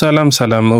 ሰላም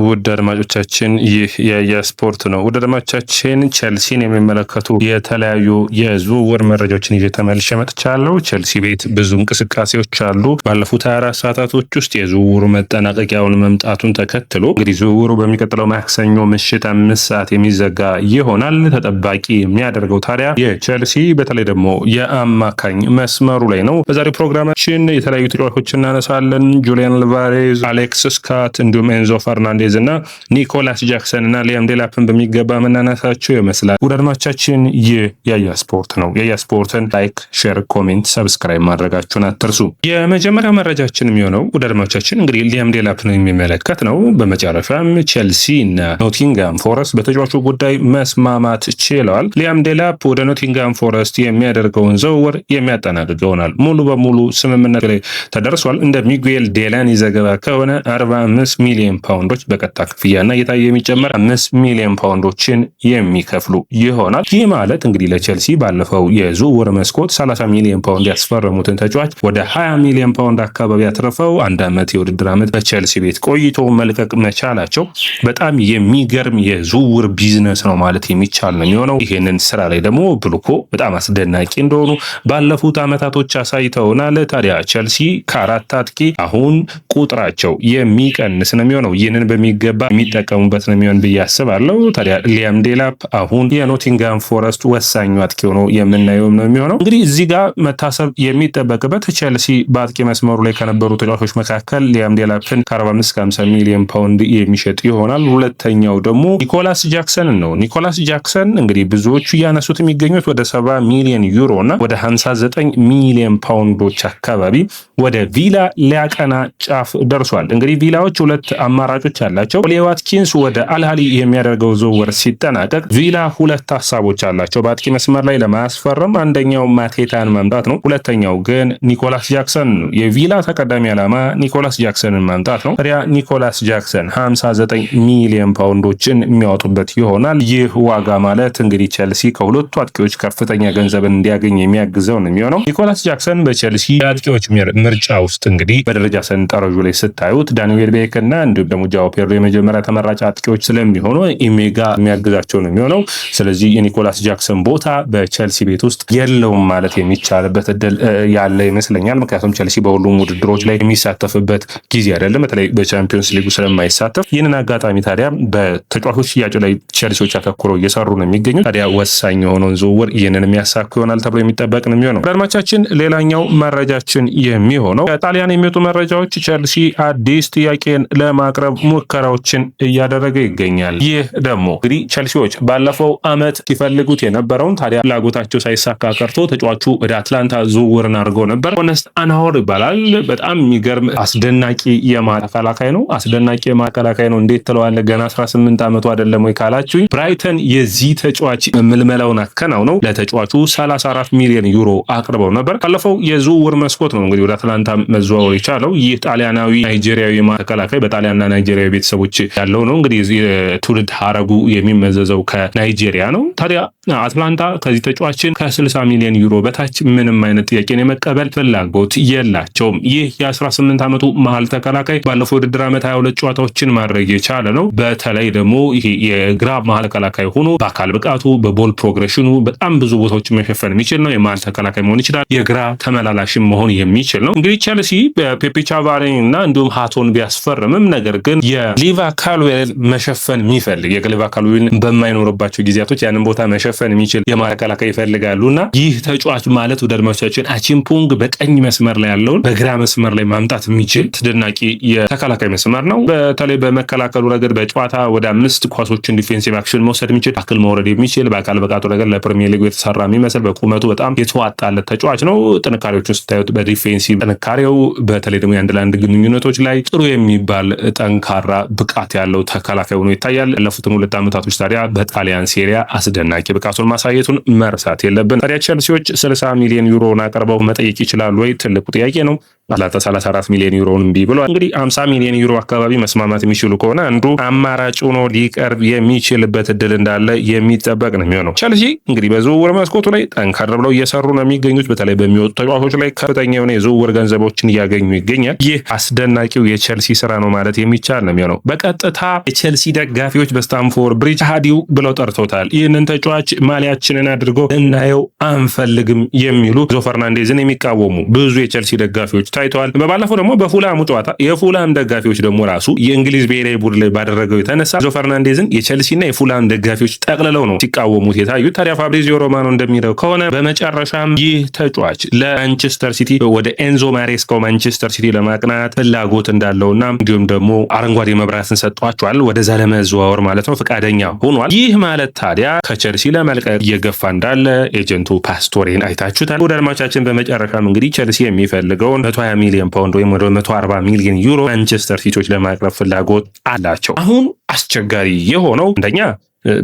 ውድ አድማጮቻችን፣ ይህ የስፖርት ነው። ውድ አድማጮቻችን ቸልሲን የሚመለከቱ የተለያዩ የዝውውር መረጃዎችን ይዤ ተመልሼ መጥቻለሁ። ቸልሲ ቤት ብዙ እንቅስቃሴዎች አሉ። ባለፉት 24 ሰዓታቶች ውስጥ የዝውውሩ መጠናቀቂያውን መምጣቱን ተከትሎ እንግዲህ ዝውውሩ በሚቀጥለው ማክሰኞ ምሽት 5 ሰዓት የሚዘጋ ይሆናል። ተጠባቂ የሚያደርገው ታዲያ የቸልሲ በተለይ ደግሞ የአማካኝ መስመሩ ላይ ነው። በዛሬው ፕሮግራማችን የተለያዩ ተጫዋቾች እናነሳለን። ጁሊያን አልቫሬዝ፣ አሌክስ ስካት እንዲሁም ኤንዞ ፈርናንዴዝ እና ኒኮላስ ጃክሰን እና ሊያም ዴላፕን በሚገባ መናናታቸው ይመስላል። ውድ አድማጮቻችን ይህ ያያ ስፖርት ነው። ያያ ስፖርትን ላይክ፣ ሼር፣ ኮሜንት፣ ሰብስክራይብ ማድረጋችሁን አትርሱ። የመጀመሪያ መረጃችን የሚሆነው ውድ አድማጮቻችን እንግዲህ ሊያም ዴላፕን የሚመለከት ነው። በመጨረሻም ቸልሲ እና ኖቲንጋም ፎረስት በተጫዋቹ ጉዳይ መስማማት ችለዋል። ሊያም ዴላፕ ወደ ኖቲንጋም ፎረስት የሚያደርገውን ዝውውር የሚያጠናቅቅ ይሆናል። ሙሉ በሙሉ ስምምነት ላይ ተደርሷል። እንደ ሚጉኤል ዴላኒ ዘገባ ከሆነ 45 ሚሊዮን ፓውንዶች በቀጥታ ክፍያና እየታየ የሚጨመር 5 ሚሊዮን ፓውንዶችን የሚከፍሉ ይሆናል። ይህ ማለት እንግዲህ ለቸልሲ ባለፈው የዝውውር መስኮት 30 ሚሊዮን ፓውንድ ያስፈረሙትን ተጫዋች ወደ 20 ሚሊዮን ፓውንድ አካባቢ አትርፈው አንድ ዓመት የውድድር ዓመት በቸልሲ ቤት ቆይቶ መልቀቅ መቻላቸው በጣም የሚገርም የዝውውር ቢዝነስ ነው ማለት የሚቻል ነው የሚሆነው። ይህንን ስራ ላይ ደግሞ ብሉኮ በጣም አስደናቂ እንደሆኑ ባለፉት ዓመታቶች አሳይተውናል። ታዲያ ቸልሲ ከአራት አጥቂ አሁን ቁጥራቸው የሚቀንስ ነው የሚሆነው። ይህንን በሚገባ የሚጠቀሙበት ነው የሚሆን ብዬ አስባለሁ። ታዲያ ሊያም ዴላፕ አሁን የኖቲንጋም ፎረስት ወሳኙ አጥቂ ሆኖ የምናየው ነው የሚሆነው። እንግዲህ እዚህ ጋር መታሰብ የሚጠበቅበት ቸልሲ በአጥቂ መስመሩ ላይ ከነበሩ ተጫዋቾች መካከል ሊያም ዴላፕን ከ45-50 ሚሊዮን ፓውንድ የሚሸጥ ይሆናል። ሁለተኛው ደግሞ ኒኮላስ ጃክሰን ነው። ኒኮላስ ጃክሰን እንግዲህ ብዙዎቹ እያነሱት የሚገኙት ወደ 70 ሚሊዮን ዩሮ እና ወደ 59 ሚሊዮን ፓውንዶች አካባቢ ወደ ቪላ ሊያቀና ጫፍ ደርሷል። እንግዲህ ቪላዎች ሁለት አማራጮች አላቸው። ኦሊ ዋትኪንስ ወደ አልሃሊ የሚያደርገው ዝውውር ሲጠናቀቅ ቪላ ሁለት ሀሳቦች አላቸው በአጥቂ መስመር ላይ ለማያስፈርም። አንደኛው ማቴታን ማምጣት ነው። ሁለተኛው ግን ኒኮላስ ጃክሰን ነው። የቪላ ተቀዳሚ ዓላማ ኒኮላስ ጃክሰንን ማምጣት ነው። ታዲያ ኒኮላስ ጃክሰን 59 ሚሊዮን ፓውንዶችን የሚያወጡበት ይሆናል። ይህ ዋጋ ማለት እንግዲህ ቸልሲ ከሁለቱ አጥቂዎች ከፍተኛ ገንዘብን እንዲያገኝ የሚያግዘው ነው የሚሆነው። ኒኮላስ ጃክሰን በቸልሲ የአጥቂዎች ምርጫ ውስጥ እንግዲህ በደረጃ ሰንጠረዡ ላይ ስታዩት ዳንኤል ቤክ እና እንዲሁም ደግሞ ጃኦ ፔድሮ የመጀመሪያ ተመራጭ አጥቂዎች ስለሚሆኑ ኢሜጋ የሚያግዛቸው ነው የሚሆነው። ስለዚህ የኒኮላስ ጃክሰን ቦታ በቸልሲ ቤት ውስጥ የለውም ማለት የሚቻልበት እድል ያለ ይመስለኛል። ምክንያቱም ቸልሲ በሁሉም ውድድሮች ላይ የሚሳተፍበት ጊዜ አይደለም፣ በተለይ በቻምፒዮንስ ሊጉ ስለማይሳተፍ። ይህንን አጋጣሚ ታዲያ በተጫዋቾች ሽያጭ ላይ ቸልሲዎች አተኩረው እየሰሩ ነው የሚገኙት። ታዲያ ወሳኝ የሆነውን ዝውውር ይህንን የሚያሳኩ ይሆናል ተብሎ የሚጠበቅ ነው የሚሆነው። አድማቻችን ሌላኛው መረጃችን የሚሆነው ከጣሊያን የሚወጡ መረጃዎች ቸልሲ አዲስ ጥያቄን ለማቅረብ ሙከራዎችን እያደረገ ይገኛል። ይህ ደግሞ እንግዲህ ቸልሲዎች ባለፈው ዓመት ሲፈልጉት የነበረውን ታዲያ ፍላጎታቸው ሳይሳካ ቀርቶ ተጫዋቹ ወደ አትላንታ ዝውውርን አድርገው ነበር። ሆነስት አናሆር ይባላል። በጣም የሚገርም አስደናቂ የማተከላካይ ነው። አስደናቂ የማተከላካይ ነው እንዴት ትለዋለህ? ገና 18 ዓመቱ አይደለም ወይ ካላችሁኝ፣ ብራይተን የዚህ ተጫዋች ምልመላውን አከናውነው ለተጫዋቹ 34 ሚሊዮን ዩሮ አቅርበው ነበር። ካለፈው የዝውውር መስኮት ነው እንግዲህ ወደ አትላንታ መዘዋወር የቻለው። ይህ ጣሊያናዊ ናይጄሪያዊ ማተከላካይ በጣሊያንና ናይጄሪያዊ ቤተሰቦች ያለው ነው። እንግዲህ ትውልድ ሀረጉ የሚመዘዘው ከናይጄሪያ ነው። ታዲያ አትላንታ ከዚህ ተጫዋችን ከ60 ሚሊዮን ዩሮ በታች ምንም አይነት ጥያቄን የመቀበል ፍላጎት የላቸውም። ይህ የ18 ዓመቱ መሀል ተከላካይ ባለፈው ውድድር ዓመት 22 ጨዋታዎችን ማድረግ የቻለ ነው። በተለይ ደግሞ ይሄ የግራ መሀል ተከላካይ ሆኖ በአካል ብቃቱ በቦል ፕሮግሬሽኑ በጣም ብዙ ቦታዎችን መሸፈን የሚችል ነው። የመሀል ተከላካይ መሆን ይችላል። የግራ ተመላላሽም መሆን የሚችል ነው። እንግዲህ ቸልሲ በፔፔ ቻቫሬን እና እንዲሁም ሃቶን ቢያስፈርምም ነገር ግን የሊቫ ካልዌል መሸፈን የሚፈልግ የሊቫ ካልዌል በማይኖርባቸው ጊዜያቶች ያንን ቦታ መሸፈን የሚችል የማተከላካይ ይፈልጋሉና ይህ ተጫዋች ማለት ወደ አድማጮቻችን አቺምፑንግ በቀኝ መስመር ላይ ያለውን በግራ መስመር ላይ ማምጣት የሚችል አስደናቂ የተከላካይ መስመር ነው። በተለይ በመከላከሉ ረገድ በጨዋታ ወደ 5 ኳሶችን ዲፌንሲቭ አክሽን መውሰድ የሚችል ታክል መውረድ የሚችል በአካል ብቃቱ ረገድ ለፕሪሚየር ሊጉ የተሰራ የሚመስል በቁመቱ በጣም የተዋጣለት ተጫዋች ነው። ጥንካሬዎቹን ስታዩት በዲፌንሲቭ ጥንካሬው በተለይ ደግሞ የአንድ ለአንድ ግንኙነቶች ላይ ጥሩ የሚባል ጠንካራ ብቃት ያለው ተከላካይ ሆኖ ይታያል። ያለፉትን 2 ዓመታቶች ታዲያ በጣሊያን ሴሪያ አስደናቂ ብቃቱን ማሳየቱን መርሳት የለብን። ታዲያ ቸልሲዎች 60 ሚሊዮን ዩሮን አቅርበው መጠየቅ ይችላሉ ወይ? ትልቁ ጥያቄ ነው። አላታ 34 ሚሊዮን ዩሮን እምቢ ብሏል። እንግዲህ 50 ሚሊዮን ዩሮ አካባቢ መስማማት የሚችሉ ከሆነ አንዱ አማራጭ ሆኖ ሊቀርብ የሚችልበት እድል እንዳለ የሚጠበቅ ነው የሚሆነው። ቸልሲ እንግዲህ በዝውውር መስኮቱ ላይ ጠንከር ብለው እየሰሩ ነው የሚገኙት። በተለይ በሚወጡ ተጫዋቾች ላይ ከፍተኛ የሆነ የዝውውር ገንዘቦችን እያገኙ ይገኛል። ይህ አስደናቂው የቸልሲ ስራ ነው ማለት ማለት የሚቻል ነው የሚሆነው። በቀጥታ የቼልሲ ደጋፊዎች በስታንፎርድ ብሪጅ ሃዲው ብለው ጠርቶታል። ይህንን ተጫዋች ማሊያችንን አድርጎ እናየው አንፈልግም የሚሉ ኤንዞ ፈርናንዴዝን የሚቃወሙ ብዙ የቼልሲ ደጋፊዎች ታይተዋል። በባለፈው ደግሞ በፉላሙ ጨዋታ የፉላም ደጋፊዎች ደግሞ ራሱ የእንግሊዝ ብሔራዊ ቡድን ላይ ባደረገው የተነሳ ኤንዞ ፈርናንዴዝን የቼልሲና የፉላም ደጋፊዎች ጠቅልለው ነው ሲቃወሙት የታዩት። ታዲያ ፋብሪዚዮ ሮማኖ እንደሚለው ከሆነ በመጨረሻም ይህ ተጫዋች ለማንቸስተር ሲቲ ወደ ኤንዞ ማሬስካው ማንቸስተር ሲቲ ለማቅናት ፍላጎት እንዳለውና እንዲሁም ደግሞ አረንጓዴ መብራትን ሰጥቷቸዋል ወደዛ ለመዘዋወር ማለት ነው ፈቃደኛ ሆኗል። ይህ ማለት ታዲያ ከቼልሲ ለመልቀቅ እየገፋ እንዳለ ኤጀንቱ ፓስቶሬን አይታችሁታል። ወደ አድማጮቻችን በመጨረሻም እንግዲህ ቼልሲ የሚፈልገውን 120 ሚሊዮን ፓውንድ ወይም ወደ 140 ሚሊዮን ዩሮ ማንቸስተር ሲቲዎች ለማቅረብ ፍላጎት አላቸው። አሁን አስቸጋሪ የሆነው አንደኛ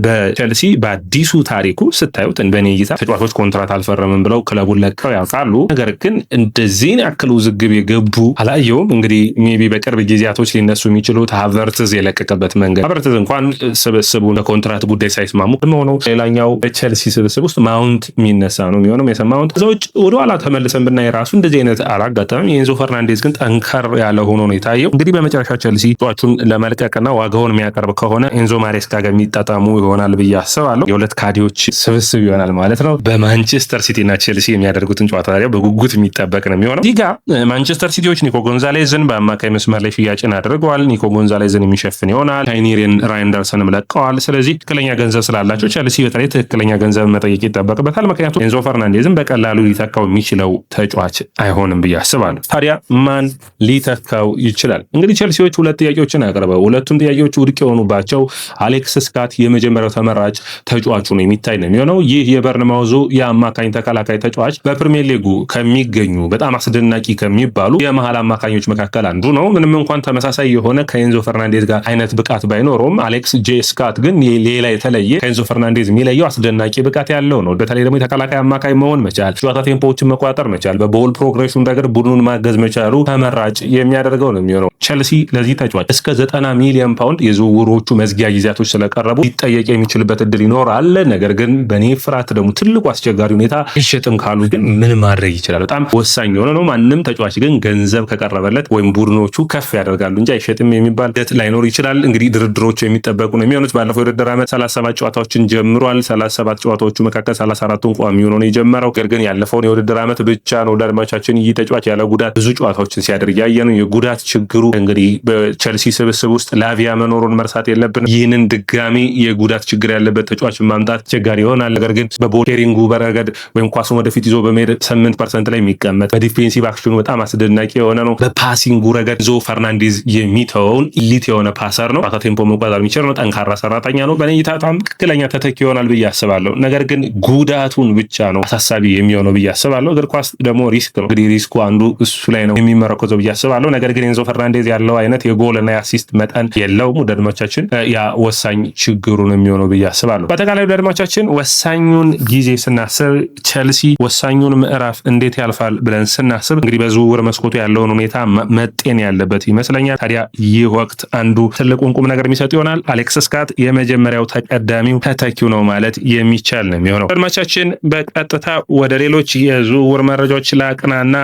በቼልሲ በአዲሱ ታሪኩ ስታዩት በእኔ እይታ ተጫዋቾች ኮንትራት አልፈረምም ብለው ክለቡን ለቀው ያውቃሉ። ነገር ግን እንደዚህን ያክል ውዝግብ የገቡ አላየውም። እንግዲህ ሜቢ በቅርብ ጊዜያቶች ሊነሱ የሚችሉት ሃቨርትዝ የለቀቀበት መንገድ፣ ሃቨርትዝ እንኳን ስብስቡን በኮንትራት ጉዳይ ሳይስማሙ ሆነው ሌላኛው በቼልሲ ስብስብ ውስጥ ማውንት የሚነሳ ነው የሚሆነው የሰማውንት። ከዛ ውጭ ወደኋላ ተመልሰን ብናይ ራሱ እንደዚህ አይነት አላጋጠመም። የኤንዞ ፈርናንዴዝ ግን ጠንከር ያለ ሆኖ ነው የታየው። እንግዲህ በመጨረሻ ቼልሲ ተጫዋቹን ለመልቀቅና ዋጋውን የሚያቀርብ ከሆነ ኤንዞ ማሬስካ ጋር የሚጣጣሙ ይሆናል ብዬ አስባለሁ። የሁለት ካዲዎች ስብስብ ይሆናል ማለት ነው። በማንቸስተር ሲቲ እና ቼልሲ የሚያደርጉትን ጨዋታ ታዲያ በጉጉት የሚጠበቅ ነው የሚሆነው። እዚህ ጋር ማንቸስተር ሲቲዎች ኒኮ ጎንዛሌዝን በአማካይ መስመር ላይ ሽያጭን አድርገዋል። ኒኮ ጎንዛሌዝን የሚሸፍን ይሆናል። ታይኒሪን ራይንደርሰንም ለቀዋል። ስለዚህ ትክክለኛ ገንዘብ ስላላቸው ቼልሲ በተለይ ትክክለኛ ገንዘብ መጠየቅ ይጠበቅበታል። ምክንያቱም ኤንዞ ፈርናንዴዝን በቀላሉ ሊተካው የሚችለው ተጫዋች አይሆንም ብዬ አስባለሁ። ታዲያ ማን ሊተካው ይችላል? እንግዲህ ቼልሲዎች ሁለት ጥያቄዎችን አቅርበው ሁለቱም ጥያቄዎች ውድቅ የሆኑባቸው አሌክስ ስካት የመጀመሪያው ተመራጭ ተጫዋቹ ነው የሚታይ ነው የሚሆነው። ይህ የበርንማውዙ የአማካኝ ተከላካይ ተጫዋች በፕሪሚየር ሊጉ ከሚገኙ በጣም አስደናቂ ከሚባሉ የመሃል አማካኞች መካከል አንዱ ነው። ምንም እንኳን ተመሳሳይ የሆነ ከኤንዞ ፈርናንዴዝ ጋር አይነት ብቃት ባይኖረውም አሌክስ ጄ ስካት ግን ሌላ የተለየ ከኤንዞ ፈርናንዴዝ የሚለየው አስደናቂ ብቃት ያለው ነው። በተለይ ደግሞ የተከላካይ አማካኝ መሆን መቻል፣ ጨዋታ ቴምፖዎችን መቆጣጠር መቻል፣ በቦል ፕሮግሬሽን ነገር ቡድኑን ማገዝ መቻሉ ተመራጭ የሚያደርገው ነው የሚሆነው። ቼልሲ ለዚህ ተጫዋች እስከ 90 ሚሊዮን ፓውንድ የዝውውሮቹ መዝጊያ ጊዜያቶች ስለቀረቡ ሊጠየቅ የሚችልበት እድል ይኖራል። ነገር ግን በኔ ፍራት ደግሞ ትልቁ አስቸጋሪ ሁኔታ ይሸጥም ካሉ ግን ምን ማድረግ ይችላል? በጣም ወሳኝ የሆነ ነው። ማንም ተጫዋች ግን ገንዘብ ከቀረበለት ወይም ቡድኖቹ ከፍ ያደርጋሉ እንጂ አይሸጥም የሚባል ሂደት ላይኖር ይችላል። እንግዲህ ድርድሮቹ የሚጠበቁ ነው የሚሆኑት። ባለፈው የውድድር ዓመት 37 ጨዋታዎችን ጀምሯል። 37 ጨዋታዎቹ መካከል 34ቱን ቋሚ ሆኖ ነው የጀመረው። ነገር ግን ያለፈውን የውድድር ዓመት ብቻ ነው ለአድማቻችን ይህ ተጫዋች ያለ ጉዳት ብዙ ጨዋታዎችን ሲያደርግ ያየ ነው። የጉዳት ችግሩ እንግዲህ በቼልሲ ስብስብ ውስጥ ላቪያ መኖሩን መርሳት የለብንም። ይህንን ድጋሚ የጉዳት ችግር ያለበት ተጫዋች ማምጣት አስቸጋሪ ይሆናል። ነገር ግን በቦል ኬሪንጉ በረገድ ወይም ኳሱን ወደፊት ይዞ በመሄድ 8% ላይ የሚቀመጥ በዲፌንሲቭ አክሽኑ በጣም አስደናቂ የሆነ ነው። በፓሲንጉ ረገድ ኤንዞ ፈርናንዴዝ የሚተወውን ኢሊት የሆነ ፓሰር ነው። ኳታ ቴምፖ መቆጣጠር የሚችል ነው። ጠንካራ ሰራተኛ ነው። በእኔ እይታ በጣም ትክክለኛ ተተኪ ይሆናል ብዬ አስባለሁ። ነገር ግን ጉዳቱን ብቻ ነው አሳሳቢ የሚሆነው ብዬ አስባለሁ። እግር ኳስ ደግሞ ሪስክ ነው። እንግዲህ ሪስኩ አንዱ እሱ ላይ ነው የሚመረኮዘው ብዬ አስባለሁ። ነገር ግን ኤንዞ ፈርናንዴዝ ያለው አይነት የጎል እና የአሲስት መጠን የለውም። ውድድሮቻችን ያ ወሳኝ ችግሩ ነው የሚሆነው ብዬ አስባለሁ። በአጠቃላይ ውድድሮቻችን ወሳኙን ጊዜ ስናስብ ቼልሲ ወሳኙን ምዕራፍ እንዴት ያልፋል ብለን ስናስብ እንግዲህ በዝውውር መስኮቱ ያለውን ሁኔታ መጤን ያለበት ይመስለኛል። ታዲያ ይህ ወቅት አንዱ ትልቁን ቁም ነገር የሚሰጥ ይሆናል። አሌክስ ስካት የመጀመሪያው ተቀዳሚው ተተኪው ነው ማለት የሚቻል ነው የሚሆነው። አድማቻችን በቀጥታ ወደ ሌሎች የዝውውር መረጃዎች ላቅናና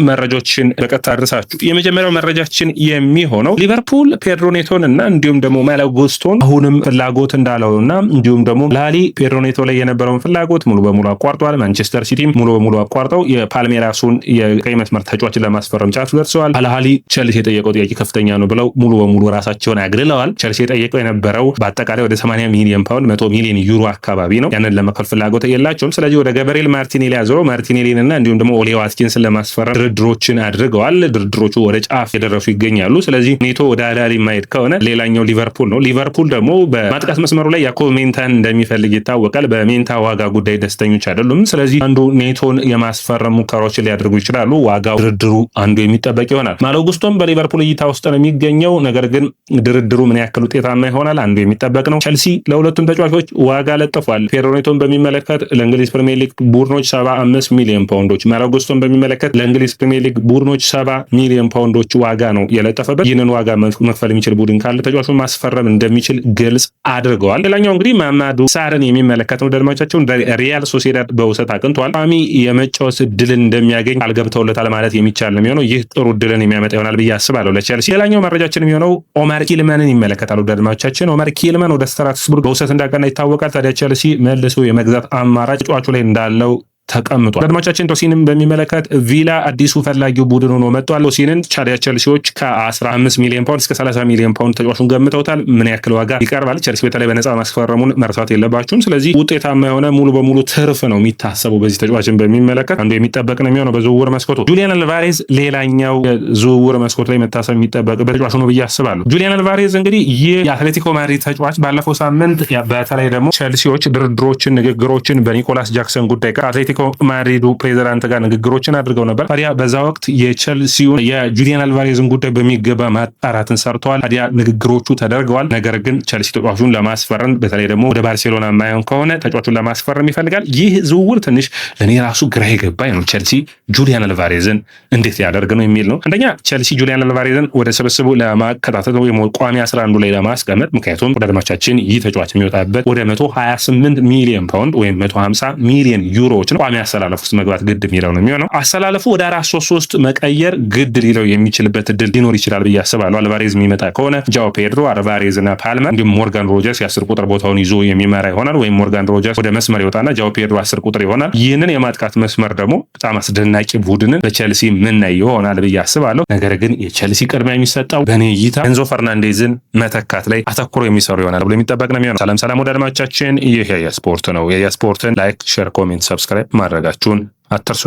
መረጃዎችን በቀጥታ አድርሳችሁ የመጀመሪያው መረጃችን የሚሆነው ሊቨርፑል ፔድሮ ኔቶን እና እንዲሁም ደግሞ ማሎ ጉስቶን አሁንም ፍላጎት እንዳለውና እንዲሁም ደግሞ ላሊ ፔድሮ ኔቶ ላይ የነበረውን ፍላጎት ሙሉ በሙሉ አቋርጧል። ማንቸስተር ሲቲም ሙሉ በሙሉ አቋርጠው የፓልሜራሱን የቀይ መስመር ተጫዋችን ለማስፈረም ጫፍ ደርሰዋል። አልሃሊ ቼልሲ የጠየቀው ጥያቄ ከፍተኛ ነው ብለው ሙሉ በሙሉ ራሳቸውን አግልለዋል። ቼልሲ የጠየቀው የነበረው በአጠቃላይ ወደ 80 ሚሊዮን ፓውንድ 100 ሚሊዮን ዩሮ አካባቢ ነው። ያንን ለመክፈል ፍላጎት የላቸውም። ስለዚህ ወደ ገብርኤል ማርቲኔሊ ያዞሮ ማርቲኔሊንና እንዲሁም ደግሞ ኦሌ ዋትኪንስን ለማስፈረም ድርድሮችን አድርገዋል። ድርድሮቹ ወደ ጫፍ የደረሱ ይገኛሉ። ስለዚህ ኔቶ ወደ አልሃሊ ማሄድ ከሆነ ሌላኛው ሊቨርፑል ነው። ሊቨርፑል ደግሞ በማጥቃት መስመሩ ላይ ያኮብ ሜንታን እንደሚፈልግ ይታወቃል። በሜንታ ዋጋ ጉዳይ ደስተኞች አይደሉም። ስለዚህ አንዱ ኔቶን የማስፈረም ሙከራዎችን ሊያደርጉ ይችላሉ። ዋጋው ድርድሩ አንዱ የሚጠበቅ ይሆናል። ማሎ ጉስቶም በሊቨርፑል እይታ ውስጥ ነው የሚገኘው። ነገር ግን ድርድሩ ምን ያክል ውጤታማ ይሆናል አንዱ የሚጠበቅ ነው። ቼልሲ ለሁለቱም ተጫዋቾች ዋጋ ለጥፏል። ፔድሮ ኔቶን በሚመለከት ለእንግሊዝ ፕሪሚየር ሊግ ቡድኖች 75 ሚሊዮን ፓውንዶች፣ ማሎ ጉስቶም በሚመለከት ለእንግሊዝ ፕሪሚየር ሊግ ቡድኖች 70 ሚሊዮን ፓውንዶች ዋጋ ነው የለጠፈበት። ይህንን ዋጋ መክፈል የሚችል ቡድን ካለ ተጫዋቹን ማስፈረም እንደሚችል ግልጽ አድርገዋል። ተመልክተዋል። ሌላኛው እንግዲህ ማማዱ ሳርን የሚመለከት ነው። ደድማቻቸውን ሪያል ሶሲዳድ በውሰት አቅንተዋል። ቋሚ የመጫወት ድልን እንደሚያገኝ አልገብተውለታል ማለት የሚቻል ነው የሚሆነው። ይህ ጥሩ ድልን የሚያመጣ ይሆናል ብዬ አስባለሁ ለቼልሲ። ሌላኛው መረጃችን የሚሆነው ኦማር ኪልመንን ይመለከታሉ። ደድማቻችን ኦማር ኪልመን ወደ ስትራስቡርግ በውሰት እንዳቀና ይታወቃል። ታዲያ ቼልሲ መልሶ የመግዛት አማራጭ ተጫዋቹ ላይ እንዳለው ተቀምጧል። አድማቻችን ቶሲንን በሚመለከት ቪላ አዲሱ ፈላጊው ቡድን ሆኖ መጥቷል። ቶሲንን ቻዲያ ቼልሲዎች ከ15 ሚሊዮን ፓውንድ እስከ 30 ሚሊዮን ፓውንድ ተጫዋቹን ገምተውታል። ምን ያክል ዋጋ ይቀርባል? ቼልሲ በተለይ በነፃ ማስፈረሙን መርሳት የለባችሁም። ስለዚህ ውጤታማ የሆነ ሙሉ በሙሉ ትርፍ ነው የሚታሰበው በዚህ ተጫዋችን በሚመለከት አንዱ የሚጠበቅ ነው የሚሆነው በዝውውር መስኮቱ። ጁሊያን አልቫሬዝ ሌላኛው የዝውውር መስኮት ላይ መታሰብ የሚጠበቅበት ተጫዋች ነው ብዬ አስባለሁ። ጁሊያን አልቫሬዝ እንግዲህ ይህ የአትሌቲኮ ማድሪድ ተጫዋች ባለፈው ሳምንት በተለይ ደግሞ ቼልሲዎች ድርድሮችን፣ ንግግሮችን በኒኮላስ ጃክሰን ጉዳይ ጋር አትሌቲኮ ማድሪዱ ፕሬዚዳንት ጋር ንግግሮችን አድርገው ነበር። ታዲያ በዛ ወቅት የቼልሲውን የጁሊያን አልቫሬዝን ጉዳይ በሚገባ ማጣራትን ሰርተዋል። ታዲያ ንግግሮቹ ተደርገዋል። ነገር ግን ቼልሲ ተጫዋቹን ለማስፈረም በተለይ ደግሞ ወደ ባርሴሎና የማይሆን ከሆነ ተጫዋቹን ለማስፈረም ይፈልጋል። ይህ ዝውውር ትንሽ ለእኔ ራሱ ግራ የገባኝ ነው። ቼልሲ ጁሊያን አልቫሬዝን እንዴት ያደርግ ነው የሚል ነው። አንደኛ ቼልሲ ጁሊያን አልቫሬዝን ወደ ስብስቡ ለማከታተል ወይም ቋሚ 11 ላይ ለማስቀመጥ ምክንያቱም ወደ አድማቻችን ይህ ተጫዋች የሚወጣበት ወደ 128 ሚሊዮን ፓውንድ ወይም 150 ሚሊዮን ዩሮዎች ነው። ቋሚ አሰላለፍ ውስጥ መግባት ግድ የሚለው ነው የሚሆነው። አሰላለፉ ወደ 4-3-3 መቀየር ግድ ሊለው የሚችልበት እድል ሊኖር ይችላል ብዬ አስባለሁ። አልቫሬዝ የሚመጣ ከሆነ ጃኦ ፔድሮ፣ አልቫሬዝ እና ፓልመር እንዲሁም ሞርጋን ሮጀርስ የ10 ቁጥር ቦታውን ይዞ የሚመራ ይሆናል። ወይም ሞርጋን ሮጀርስ ወደ መስመር ይወጣና ጃኦ ፔድሮ 10 ቁጥር ይሆናል። ይህንን የማጥቃት መስመር ደግሞ በጣም አስደናቂ ቡድንን በቼልሲ ምናይ ይሆናል ብዬ አስባለሁ። ነገር ግን የቼልሲ ቅድሚያ የሚሰጠው በኔ እይታ ኤንዞ ፈርናንዴዝን መተካት ላይ አተኩሮ የሚሰሩ ይሆናል ብሎ የሚጠበቅ ነው የሚሆነው። ሰላም ወደ አድማጮቻችን፣ ይህ የስፖርት ነው። የስፖርትን ላይክ፣ ሼር፣ ኮሜንት፣ ሰብስክራይብ ማድረጋችሁን አትርሱ።